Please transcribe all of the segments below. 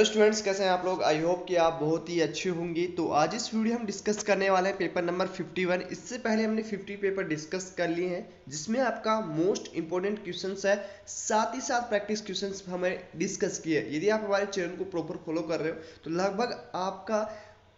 Hello students, कैसे हैं आप लोग। आई होप कि आप बहुत ही अच्छे होंगे। तो आज इस वीडियो हम डिस्कस करने वाले हैं पेपर नंबर 51। इससे पहले हमने 50 पेपर डिस्कस कर लिए हैं, जिसमें आपका मोस्ट इंपॉर्टेंट क्वेश्चंस है, साथ ही साथ प्रैक्टिस क्वेश्चंस हमें डिस्कस किए। यदि आप हमारे चैनल को प्रॉपर फॉलो कर रहे हो तो लगभग आपका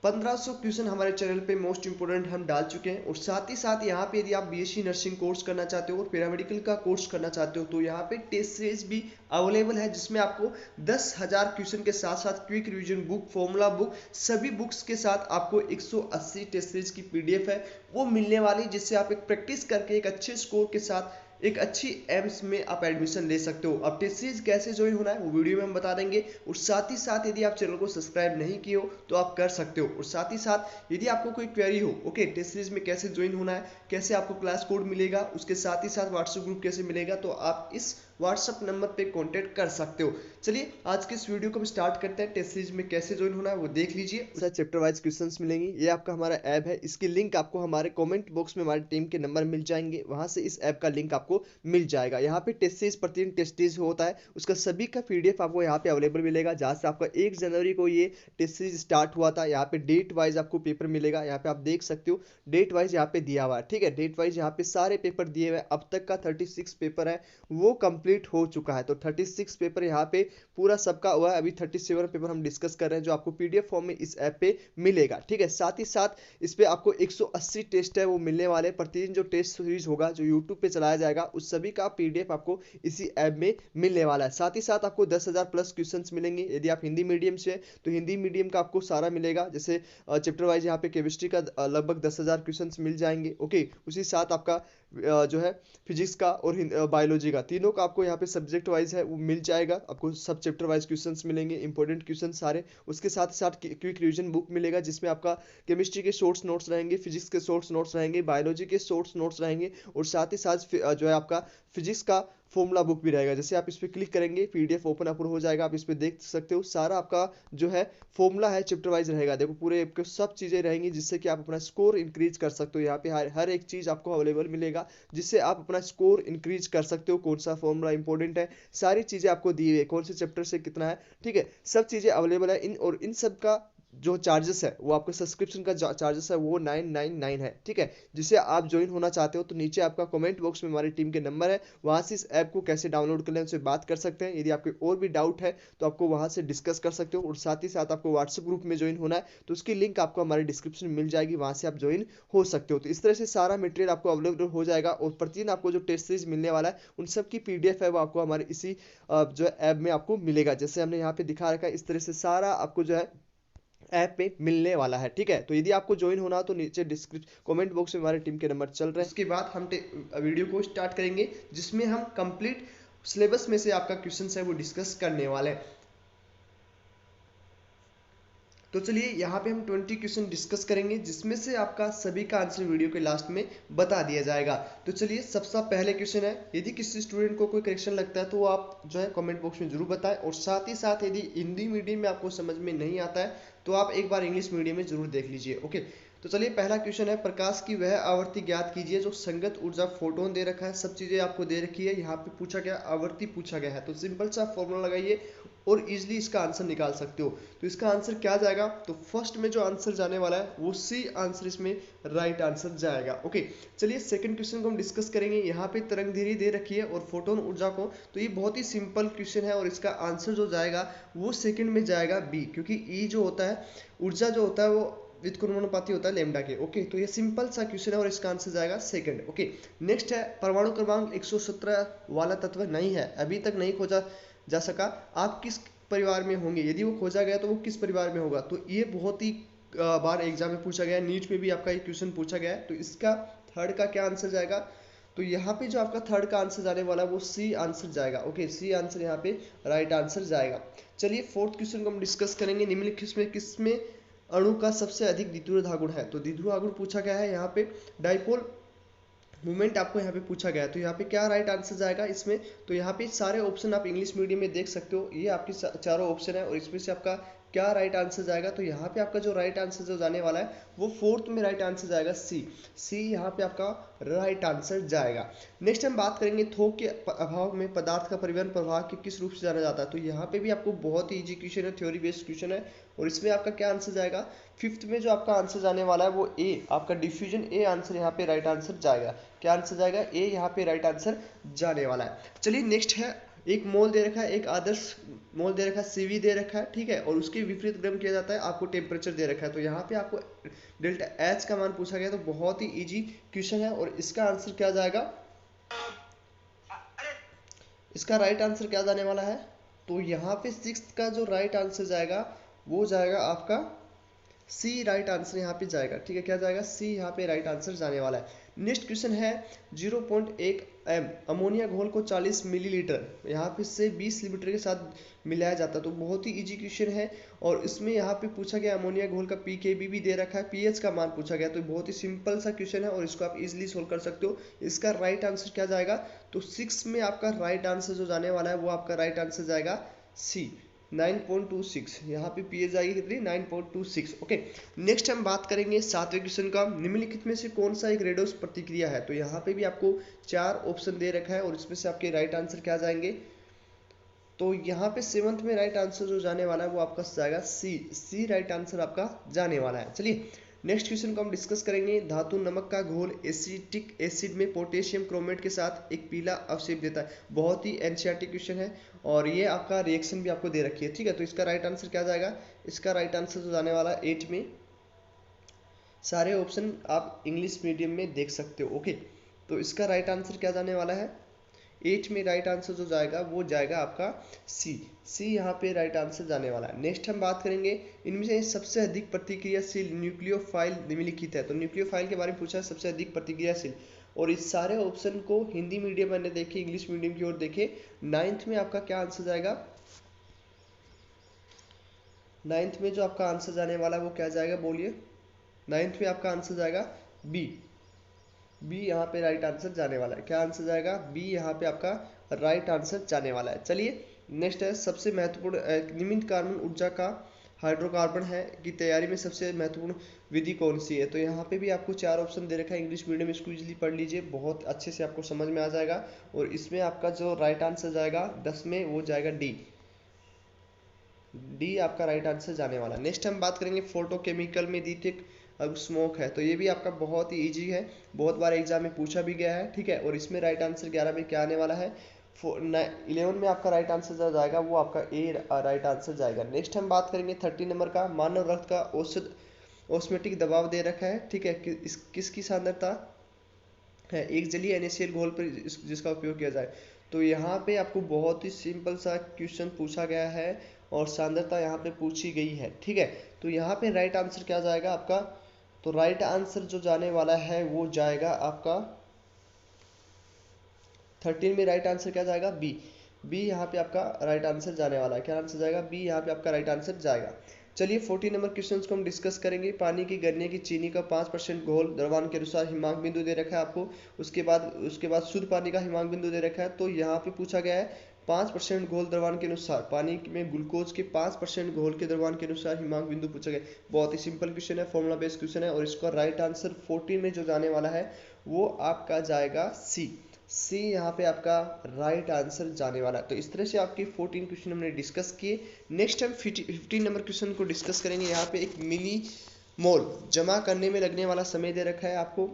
1500 क्वेश्चन हमारे चैनल पे मोस्ट इंपोर्टेंट हम डाल चुके हैं। और साथ ही साथ यहाँ पे यदि आप बीएससी नर्सिंग कोर्स करना चाहते हो और पैरामेडिकल का कोर्स करना चाहते हो तो यहाँ पे टेस्ट सीरीज भी अवेलेबल है, जिसमें आपको 10,000 क्वेश्चन के साथ साथ quick revision book, formula book, सभी बुक्स के साथ आपको 180 टेस्ट सीरीज की पीडीएफ है वो मिलने वाली, जिससे आप एक प्रैक्टिस करके एक अच्छे स्कोर के साथ एक अच्छी एम्स में आप एडमिशन ले सकते हो। अब टेस्ट सीरीज कैसे ज्वाइन होना है वो वीडियो में हम बता देंगे। और साथ ही साथ यदि आप चैनल को सब्सक्राइब नहीं किए हो तो आप कर सकते हो। और साथ ही साथ यदि आपको कोई क्वेरी हो, ओके, टेस्ट सीरीज में कैसे ज्वाइन होना है, कैसे आपको क्लास कोड मिलेगा, उसके साथ ही साथ व्हाट्सएप ग्रुप कैसे मिलेगा, तो आप इस व्हाट्सएप नंबर पे कांटेक्ट कर सकते हो। चलिए आज के इस वीडियो को हम स्टार्ट करते हैं। टेस्ट सीरीज में कैसे ज्वाइन होना है वो देख लीजिए। चैप्टर वाइज क्वेश्चंस मिलेंगे। ये आपका हमारा ऐप है, इसकी लिंक आपको हमारे कमेंट बॉक्स में हमारी टीम के नंबर मिल जाएंगे, वहां से इस ऐप का लिंक आपको मिल जाएगा। यहाँ पे टेस्ट सीरीज प्रतिदिन टेस्ट सीरीज होता है, उसका सभी का पीडीएफ आपको यहाँ पे अवेलेबल मिलेगा। जहाँ से आपका 1 जनवरी को ये टेस्ट सीरीज स्टार्ट हुआ था, यहाँ पे डेट वाइज आपको पेपर मिलेगा। यहाँ पे आप देख सकते हो डेट वाइज यहाँ पे दिया हुआ है, ठीक है। डेट वाइज यहाँ पे सारे पेपर दिए हुए हैं। अब तक का 36 पेपर है वो कंप्लीट हो चुका है। तो 36 पेपर यहाँ पे पूरा सबका हुआ है। अभी 37 पेपर हम डिस्कस कर रहे हैं जो आपको पीडीएफ फॉर्म में इस ऐप पे मिलेगा, ठीक है। साथ ही साथ इस पे आपको 180 टेस्ट है वो मिलने वाले। प्रतिदिन जो टेस्ट सीरीज होगा जो यूट्यूब पे चलाया जाएगा उस सभी का पीडीएफ आपको इसी ऐप में मिलने वाला है। साथ ही साथ आपको 10,000 प्लस क्वेश्चंस मिलेंगे। यदि आप हिंदी मीडियम से तो हिंदी मीडियम का आपको सारा मिलेगा। जैसे चैप्टर वाइज यहाँ पे केमिस्ट्री का लगभग 10,000 क्वेश्चंस मिल जाएंगे, ओके। उसी साथ आपका जो है फिजिक्स का और बायोलॉजी का, तीनों का आपको यहाँ पे सब्जेक्ट वाइज है वो मिल जाएगा। आपको सब चैप्टर वाइज क्वेश्चंस मिलेंगे, इंपॉर्टेंट क्वेश्चन सारे। उसके साथ ही साथ क्विक रिवीजन बुक मिलेगा, जिसमें आपका केमिस्ट्री के शॉर्ट्स नोट्स रहेंगे, फिजिक्स के शॉर्ट्स नोट्स रहेंगे, बायोलॉजी के शॉर्ट्स नोट्स रहेंगे। और साथ ही साथ जो है आपका फिजिक्स का फॉर्मूला बुक भी रहेगा। जैसे आप इस पर क्लिक करेंगे पीडीएफ ओपन अप हो जाएगा, आप इस पर देख सकते हो सारा आपका जो है फॉर्मूला है चैप्टर वाइज रहेगा। देखो पूरे सब चीजें रहेंगी जिससे कि आप अपना स्कोर इंक्रीज कर सकते हो। यहाँ पे हर एक चीज आपको अवेलेबल मिलेगा जिससे आप अपना स्कोर इंक्रीज कर सकते हो। कौन सा फॉर्मूला इंपॉर्टेंट है, सारी चीजें आपको दी हुई है, कौन से चैप्टर से कितना है, ठीक है। सब चीजें अवेलेबल है। इन सब का जो चार्जेस है वो आपका सब्सक्रिप्शन का चार्जेस है वो 999 है, ठीक है। जिसे आप ज्वाइन होना चाहते हो तो नीचे आपका कमेंट बॉक्स में हमारी टीम के नंबर है, वहां से इस ऐप को कैसे डाउनलोड कर लें उनसे बात कर सकते हैं। यदि आपके और भी डाउट है तो आपको वहां से डिस्कस कर सकते हो। और साथ ही साथ आपको व्हाट्सएप ग्रुप में ज्वाइन होना है तो उसकी लिंक आपको हमारे डिस्क्रिप्शन में मिल जाएगी, वहां से आप ज्वाइन हो सकते हो। तो इस तरह से सारा मटेरियल आपको अवेलेबल हो जाएगा। और प्रतिदिन आपको जो टेस्ट सीरीज मिलने वाला है उन सब की पीडीएफ है वो आपको हमारे इसी जो ऐप में आपको मिलेगा। जैसे हमने यहाँ पे दिखा रखा है इस तरह से सारा आपको जो है ऐप पे मिलने वाला है, ठीक है। तो यदि आपको ज्वाइन होना तो नीचे डिस्क्रिप्शन कमेंट बॉक्स में हमारी टीम के नंबर चल रहे हैं। उसके बाद हम वीडियो को स्टार्ट करेंगे, जिसमें हम कंप्लीट सिलेबस में से आपका क्वेश्चन है वो डिस्कस करने वाले हैं। तो चलिए यहाँ पे हम 20 क्वेश्चन डिस्कस करेंगे, जिसमें से आपका सभी का आंसर वीडियो के लास्ट में बता दिया जाएगा। तो चलिए सबसे पहले क्वेश्चन है, यदि किसी स्टूडेंट को कोई करेक्शन लगता है तो वो आप जो है कमेंट बॉक्स में जरूर बताएं। और साथ ही साथ यदि हिंदी मीडियम में आपको समझ में नहीं आता है तो आप एक बार इंग्लिश मीडियम में जरूर देख लीजिए, ओके। तो चलिए पहला क्वेश्चन है, प्रकाश की वह आवर्ती ज्ञात कीजिए जो संगत ऊर्जा फोटोन दे रखा है। सब चीजें आपको दे रखी है। यहाँ पे पूछा गया आवर्ती पूछा गया है, तो सिंपल सा फॉर्मूला लगाइए और इजीली इसका आंसर निकाल सकते हो। तो इसका आंसर क्या जाएगा, तो फर्स्ट में जो आंसर जाने वाला है वो सी आंसर इसमें राइट आंसर जाएगा, ओके। चलिए सेकंड क्वेश्चन को हम डिस्कस करेंगे। यहाँ पे तरंग धीरी दे रखी है और फोटोन ऊर्जा को, तो ये बहुत ही सिंपल क्वेश्चन है और इसका आंसर जो जाएगा वो सेकंड में जाएगा बी, क्योंकि ई जो होता है ऊर्जा जो होता है वो व्युत्क्रमानुपाती होता है लैम्डा के, ओके। तो ये सिंपल सा क्वेश्चन है और इसका आंसर जाएगा सेकंड, ओके। नेक्स्ट है, परमाणु क्रमांक 117 वाला तत्व नहीं है, अभी तक नहीं खोजा जा सका, आप किस परिवार में होंगे। यदि वो खोजा गया तो वो किस परिवार में होगा। तो ये बहुत ही बार एग्जाम में पूछा गया है, नीट में भी आपका ये क्वेश्चन पूछा गया है। तो इसका थर्ड का क्या आंसर जाएगा, तो यहाँ पे जो आपका थर्ड का आंसर जाने वाला है वो सी आंसर जाएगा, ओके। सी आंसर यहाँ पे राइट आंसर जाएगा। चलिए फोर्थ क्वेश्चन को हम डिस्कस करेंगे। निम्नलिखित में किसमें अणु का सबसे अधिक द्विध्रुव गुण है। तो द्विध्रुव गुण पूछा गया है, यहाँ पे डाइपोल मूवमेंट आपको यहाँ पे पूछा गया है। तो यहाँ पे क्या राइट आंसर जाएगा इसमें, तो यहाँ पे सारे ऑप्शन आप इंग्लिश मीडियम में देख सकते हो। ये आपके चारों ऑप्शन है और इसमें से आपका क्या राइट आंसर जाएगा, तो यहाँ पे आपका जो राइट आंसर जो जाने वाला है वो फोर्थ में राइट आंसर जाएगा सी यहाँ पे आपका राइट आंसर जाएगा। नेक्स्ट हम बात करेंगे थोक के अभाव में पदार्थ का परिवहन प्रवाह के किस रूप से जाना जाता है, तो यहाँ पे भी आपको बहुत ही इजी क्वेश्चन है, थ्योरी बेस्ड क्वेश्चन है, और इसमें आपका क्या आंसर जाएगा, फिफ्थ में जो आपका आंसर जाने वाला है वो ए आपका डिफ्यूजन ए आंसर यहाँ पे राइट आंसर जाएगा। क्या आंसर जाएगा, ए यहाँ पे राइट आंसर जाने वाला है। चलिए नेक्स्ट है, एक मोल दे रखा है, एक आदर्श मोल दे रखा है, सीवी दे रखा है, ठीक है, और उसके विपरीत गर्म किया जाता है, आपको टेम्परेचर दे रखा है, तो यहाँ पे आपको डेल्टा एच का मान पूछा गया, तो बहुत ही इजी क्वेश्चन है, और इसका आंसर क्या जाएगा, इसका राइट आंसर क्या जाने वाला है, तो यहाँ पे सिक्स्थ का जो राइट आंसर जाएगा वो जाएगा आपका सी राइट आंसर यहाँ पे जाएगा, ठीक है, क्या जाएगा, सी यहाँ पे राइट आंसर जाने वाला है। नेक्स्ट क्वेश्चन है 0.1 एम अमोनिया घोल को 40 मिलीलीटर यहाँ पे से 20 लीटर के साथ मिलाया जाता है, तो बहुत ही इजी क्वेश्चन है, और इसमें यहाँ पे पूछा गया अमोनिया घोल का पीकेबी भी दे रखा है, पीएच का मान पूछा गया, तो बहुत ही सिंपल सा क्वेश्चन है और इसको आप इजीली सोल्व कर सकते हो। इसका राइट आंसर क्या जाएगा, तो 6 में आपका राइट आंसर जो जाने वाला है वो आपका राइट आंसर जाएगा सी 9.26, यहाँ पे पीएच जाएगी कितनी 9.26। ओके, नेक्स्ट हम बात करेंगे सातवें क्वेश्चन का, निम्नलिखित में से कौन सा एक रेडोस प्रतिक्रिया है, तो यहाँ पे भी आपको 4 ऑप्शन दे रखा है और इसमें से आपके राइट आंसर क्या जाएंगे, तो यहाँ पे सेवंथ में राइट आंसर जो जाने वाला है वो आपका जाएगा सी राइट आंसर आपका जाने वाला है। चलिए नेक्स्ट क्वेश्चन को हम डिस्कस करेंगे, धातु नमक का घोल एसिटिक एसिड में पोटेशियम क्रोमेट के साथ एक पीला अवशेप देता है, बहुत ही एनसीईआरटी क्वेश्चन है, और ये आपका रिएक्शन भी आपको दे रखी है, ठीक है, तो इसका राइट आंसर क्या जाएगा, इसका राइट आंसर जो जाने वाला है 8 में, सारे ऑप्शन आप इंग्लिश मीडियम में देख सकते हो। ओके, तो इसका राइट आंसर क्या जाने वाला है, 8 में राइट आंसर जो जाएगा वो जाएगा आपका सी यहाँ पे राइट आंसर जाने वाला है। नेक्स्ट हम बात करेंगे, इनमें से सबसे अधिक प्रतिक्रियाशील न्यूक्लियोफाइल निम्नलिखित है, तो न्यूक्लियोफाइल के बारे में पूछा है, सबसे अधिक प्रतिक्रियाशील, और इस सारे ऑप्शन को हिंदी मीडियम मैंने देखे, इंग्लिश मीडियम की ओर देखे, 9th में आपका क्या आंसर जाएगा, 9th में जो आपका आंसर जाने वाला है वो क्या जाएगा, बोलिए, 9th में आपका आंसर जाएगा बी यहाँ पे राइट आंसर जाने वाला है, क्या आंसर जाएगा, बी यहाँ पे आपका राइट आंसर जाने वाला है। चलिए नेक्स्ट है, सबसे महत्वपूर्ण निम्नलिखित कार्बन ऊर्जा का हाइड्रोकार्बन है की तैयारी में सबसे महत्वपूर्ण विधि कौन सी है, तो यहाँ पे भी आपको 4 ऑप्शन दे रखा है, इंग्लिश मीडियम, इसको इजीली पढ़ लीजिए, बहुत अच्छे से आपको समझ में आ जाएगा, और इसमें आपका जो राइट आंसर जाएगा 10 में वो जाएगा डी आपका राइट आंसर जाने वाला। नेक्स्ट हम बात करेंगे फोटोकेमिकल में द्वितीयक अब स्मोक है, तो ये भी आपका बहुत ही इजी है, बहुत बार एग्जाम में पूछा भी गया है, ठीक है, और इसमें राइट आंसर 11 में क्या आने वाला है, 11 में आपका राइट आंसर जो जाएगा वो आपका ए राइट आंसर जाएगा। नेक्स्ट हम बात करेंगे 30 नंबर का, मानव रक्त का औसत ऑस्मेटिक दबाव दे रखा है, ठीक है, किसकी सांद्रता है एक जलीय NaCl घोल पर जिसका उपयोग किया जाए, तो यहाँ पे आपको बहुत ही सिंपल सा क्वेश्चन पूछा गया है और सांद्रता यहाँ पे पूछी गई है, ठीक है, तो यहाँ पे राइट आंसर क्या जाएगा आपका, तो राइट आंसर जो जाने वाला है वो जाएगा आपका 13 में राइट आंसर क्या जाएगा, बी यहाँ पे आपका राइट आंसर जाने वाला है, क्या आंसर जाएगा, बी यहाँ पे आपका राइट आंसर जाएगा। चलिए 14 नंबर क्वेश्चन को हम डिस्कस करेंगे, पानी की गन्ने की चीनी का 5% घोल द्रव्यमान के अनुसार हिमांक बिंदु दे रखा है आपको, उसके बाद शुद्ध पानी का हिमांक बिंदु दे रखा है, तो यहाँ पे पूछा गया है 5% घोल द्रव्यमान के अनुसार, पानी में ग्लूकोज के 5% घोल के द्रव्यमान के अनुसार हिमांक बिंदु पूछा गया, बहुत ही सिंपल क्वेश्चन है, फॉर्मूला बेस्ड क्वेश्चन है, और इसका राइट आंसर 14 में जो जाने वाला है वो आपका जाएगा सी यहाँ पे आपका राइट आंसर जाने वाला है। तो इस तरह से आपके 14 क्वेश्चन हमने डिस्कस किए। नेक्स्ट हम 15 नंबर क्वेश्चन को डिस्कस करेंगे। यहाँ पे एक मिली मोल जमा करने में लगने वाला समय दे रखा है आपको,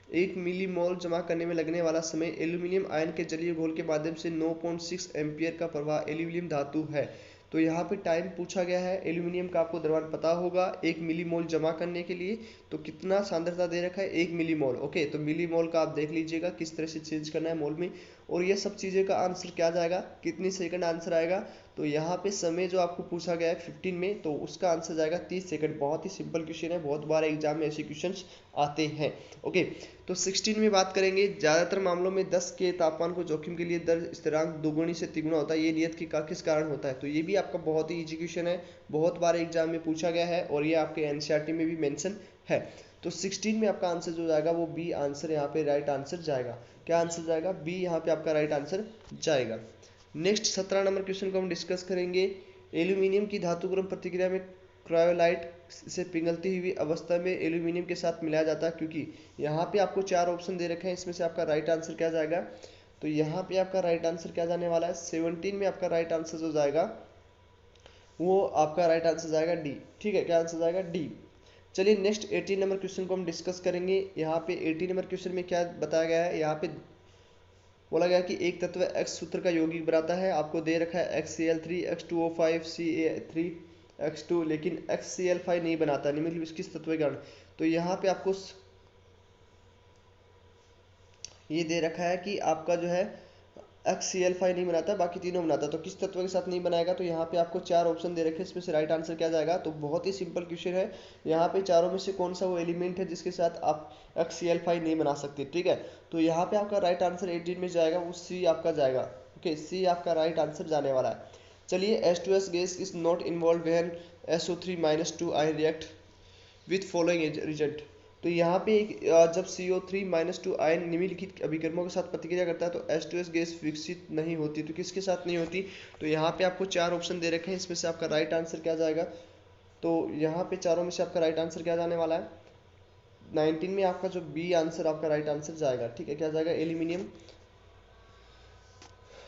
1 मिली मोल जमा करने में लगने वाला समय एल्यूमिनियम आयन के जलीय घोल के माध्यम से 9.6 एम्पियर का प्रवाह एल्यूमिनियम धातु है, तो यहाँ पे टाइम पूछा गया है, एल्यूमिनियम का आपको द्रव्यमान पता होगा, 1 मिली मोल जमा करने के लिए तो कितना सांद्रता दे रखा है, 1 मिली मोल। ओके, तो मिली मोल का आप देख लीजिएगा किस तरह से चेंज करना है मोल में, और ये सब चीज़ें का आंसर क्या जाएगा, कितनी सेकंड आंसर आएगा, तो यहाँ पे समय जो आपको पूछा गया है 15 में, तो उसका आंसर जाएगा 30 सेकंड। बहुत ही सिंपल क्वेश्चन है, बहुत बार एग्जाम में ऐसे क्वेश्चंस आते हैं। ओके, तो 16 में बात करेंगे, ज़्यादातर मामलों में 10 के तापमान को जोखिम के लिए दर स्थिरांक दोगुनी से तिगुना होता है, ये नियत का किस कारण होता है, तो ये भी आपका बहुत ही इजी क्वेश्चन है, बहुत बार एग्जाम में पूछा गया है, और ये आपके एनसीईआरटी में भी मेंशन है। तो 16 में आपका आंसर जो जाएगा वो बी आंसर यहाँ पे राइट आंसर जाएगा। क्या आंसर जाएगा, बी यहाँ पे आपका राइट आंसर जाएगा। नेक्स्ट 17 नंबर क्वेश्चन को हम डिस्कस करेंगे, एल्यूमिनियम की धातुक्रम प्रतिक्रिया में क्रायोलाइट से पिघलती हुई अवस्था में एल्यूमिनियम के साथ मिलाया जाता है, क्योंकि यहाँ पे आपको 4 ऑप्शन दे रखे हैं, इसमें से आपका राइट आंसर क्या जाएगा? तो यहाँ पे आपका राइट आंसर क्या जाने वाला है? 17 में आपका राइट आंसर जो जाएगा वो आपका राइट आंसर जाएगा डी। ठीक है, क्या आंसर जाएगा? डी। चलिए नेक्स्ट 18 नंबर क्वेश्चन को हम डिस्कस करेंगे। यहाँ पे 18 नंबर क्वेश्चन में क्या बताया गया है? यहाँ पे बोला गया कि एक तत्व X सूत्र का यौगिक बनाता है। आपको दे रखा है XCl3, X2O5, Ca3, X2, लेकिन XCl5 नहीं बनाता निम्नलिखित किस तत्व के कारण? तो यहाँ पे आपको ये दे रखा है कि आपका जो है XCl5 नहीं बनाता, बाकी तीनों बनाता, तो किस तत्व के साथ नहीं बनाएगा? तो यहाँ पे आपको 4 ऑप्शन दे रखे हैं, इसमें से राइट आंसर क्या जाएगा? तो बहुत ही सिंपल क्वेश्चन है। यहाँ पे चारों में से कौन सा वो एलिमेंट है जिसके साथ आप XCl5 नहीं बना सकते? ठीक है, तो यहाँ पे आपका राइट आंसर 18 में जाएगा, वो सी आपका जाएगा। ओके, सी आपका राइट आंसर जाने वाला है। चलिए H2S gas is not involve when SO3-2 ion react with following result. तो यहाँ पे जब CO3-2 आयन निम्नलिखित अभिकर्मों के साथ प्रतिक्रिया करता है तो H2S गैस विकसित नहीं होती। तो किसके साथ नहीं होती? तो यहाँ पे आपको 4 ऑप्शन दे रखे हैं, इसमें से आपका राइट आंसर क्या जाएगा? तो यहाँ पे चारों में से आपका राइट आंसर क्या जाने वाला है? 19 में आपका जो बी आंसर आपका राइट आंसर जाएगा। ठीक है, क्या जाएगा? एल्यूमिनियम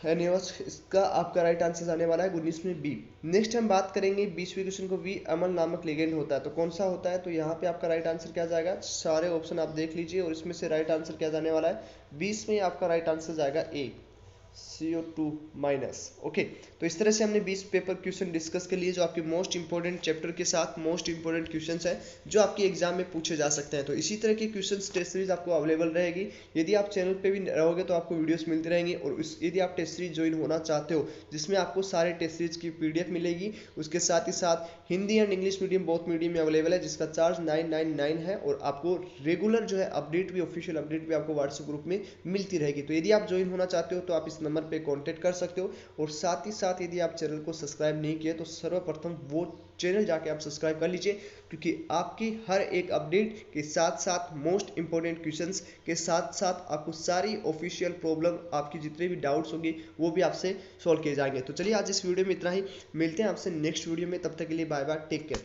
एनिवस, इसका आपका राइट आंसर जाने वाला है 19 में बी। नेक्स्ट हम बात करेंगे 20वें क्वेश्चन को, वी अमल नामक लिगेंड होता है, तो कौन सा होता है? तो यहाँ पे आपका राइट आंसर क्या जाएगा? सारे ऑप्शन आप देख लीजिए और इसमें से राइट आंसर क्या जाने वाला है? 20 में आपका राइट आंसर जाएगा ए, CO2-। ओके, तो इस तरह से हमने 20 पेपर क्वेश्चन डिस्कस कर लिए जो आपके मोस्ट इंपॉर्टेंट चैप्टर के साथ मोस्ट इंपॉर्टेंट क्वेश्चंस हैं जो आपके एग्जाम में पूछे जा सकते हैं। तो इसी तरह की क्वेश्चंस टेस्ट सीरीज आपको अवेलेबल रहेगी। यदि आप चैनल पे भी रहोगे तो आपको वीडियोस मिलती रहेंगी, और यदि आप टेस्ट सीरीज ज्वाइन होना चाहते हो जिसमें आपको सारे टेस्ट सीरीज की PDF मिलेगी, उसके साथ ही साथ Hindi and English medium both medium में अवेलेबल है, जिसका चार्ज 999 है, और आपको रेगुलर जो है अपडेट भी, ऑफिशियल अपडेट भी आपको व्हाट्सएप ग्रुप में मिलती रहेगी। तो यदि आप ज्वाइन होना चाहते हो तो आप इस नंबर पर कॉन्टेक्ट कर सकते हो, और साथ ही साथ यदि आप चैनल को सब्सक्राइब नहीं किए तो सर्वप्रथम वो चैनल जाके आप सब्सक्राइब कर लीजिए, क्योंकि आपकी हर एक अपडेट के साथ साथ मोस्ट इंपॉर्टेंट क्वेश्चंस के साथ साथ आपको सारी ऑफिशियल प्रॉब्लम, आपकी जितने भी डाउट्स होंगे वो भी आपसे सॉल्व किए जाएंगे। तो चलिए आज इस वीडियो में इतना ही, मिलते हैं आपसे नेक्स्ट वीडियो में, तब तक के लिए बाय बाय, टेक केयर।